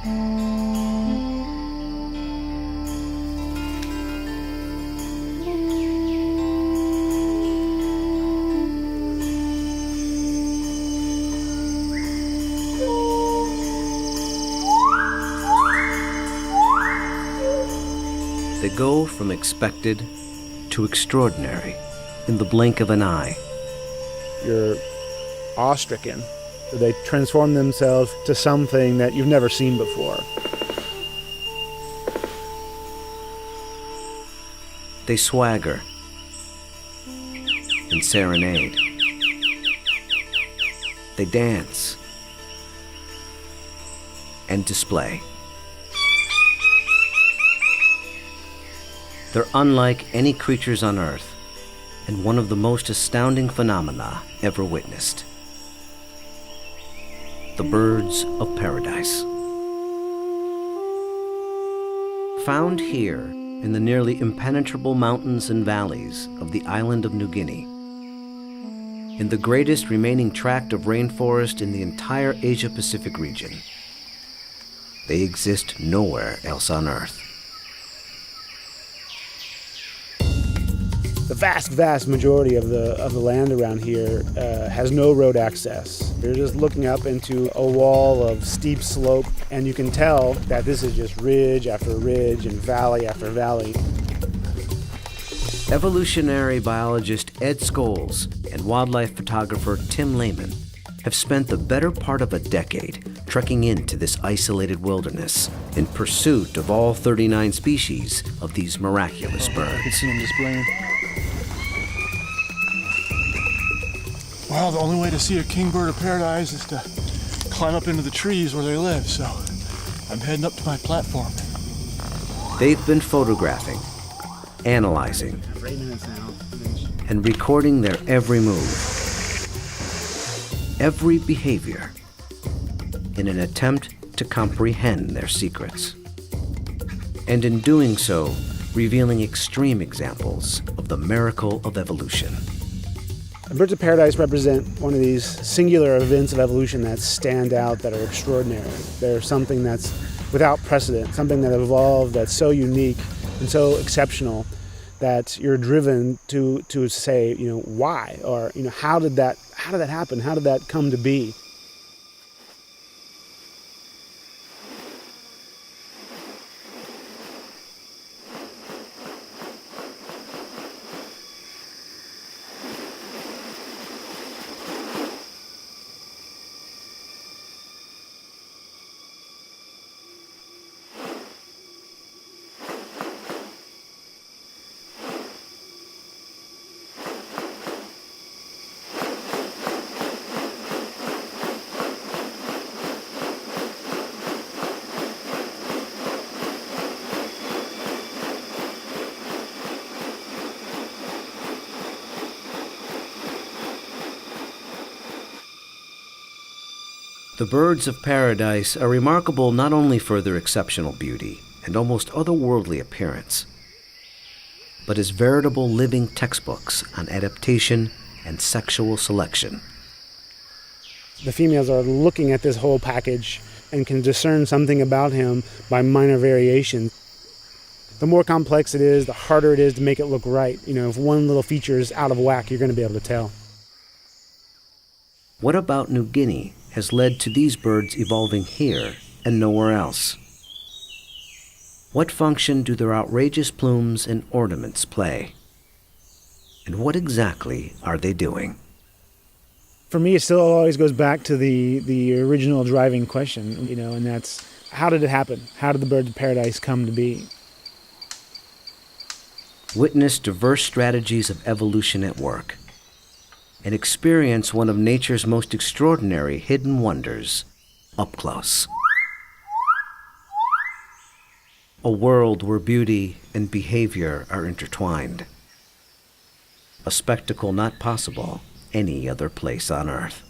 They go from expected to extraordinary in the blink of an eye. You're awe-stricken. They transform themselves to something that you've never seen before. They swagger and serenade. They dance and display. They're unlike any creatures on Earth, and one of the most astounding phenomena ever witnessed. The birds of paradise. Found here in the nearly impenetrable mountains and valleys of the island of New Guinea, in the greatest remaining tract of rainforest in the entire Asia-Pacific region. They exist nowhere else on Earth. The vast majority of the land around here has no road access. You're just looking up into a wall of steep slope, and you can tell that this is just ridge after ridge and valley after valley. Evolutionary biologist Ed Scholes and wildlife photographer Tim Lehman have spent the better part of a decade trekking into this isolated wilderness in pursuit of all 39 species of these miraculous birds. You can see them displaying. Well, the only way to see a kingbird of paradise is to climb up into the trees where they live, so I'm heading up to my platform. They've been photographing, analyzing, and recording their every move, every behavior, in an attempt to comprehend their secrets. And in doing so, revealing extreme examples of the miracle of evolution. Birds of paradise represent one of these singular events of evolution that stand out, that are extraordinary. They're something that's without precedent, something that evolved that's so unique and so exceptional that you're driven to say, why? Or, how did that happen? How did that come to be? The birds of paradise are remarkable not only for their exceptional beauty and almost otherworldly appearance, but as veritable living textbooks on adaptation and sexual selection. The females are looking at this whole package and can discern something about him by minor variation. The more complex it is, the harder it is to make it look right. If one little feature is out of whack, you're going to be able to tell. What about New Guinea has led to these birds evolving here and nowhere else? What function do their outrageous plumes and ornaments play? And what exactly are they doing? For me, it still always goes back to the original driving question, and that's, how did it happen? How did the birds of paradise come to be? Witness diverse strategies of evolution at work, and experience one of nature's most extraordinary hidden wonders up close. A world where beauty and behavior are intertwined. A spectacle not possible any other place on Earth.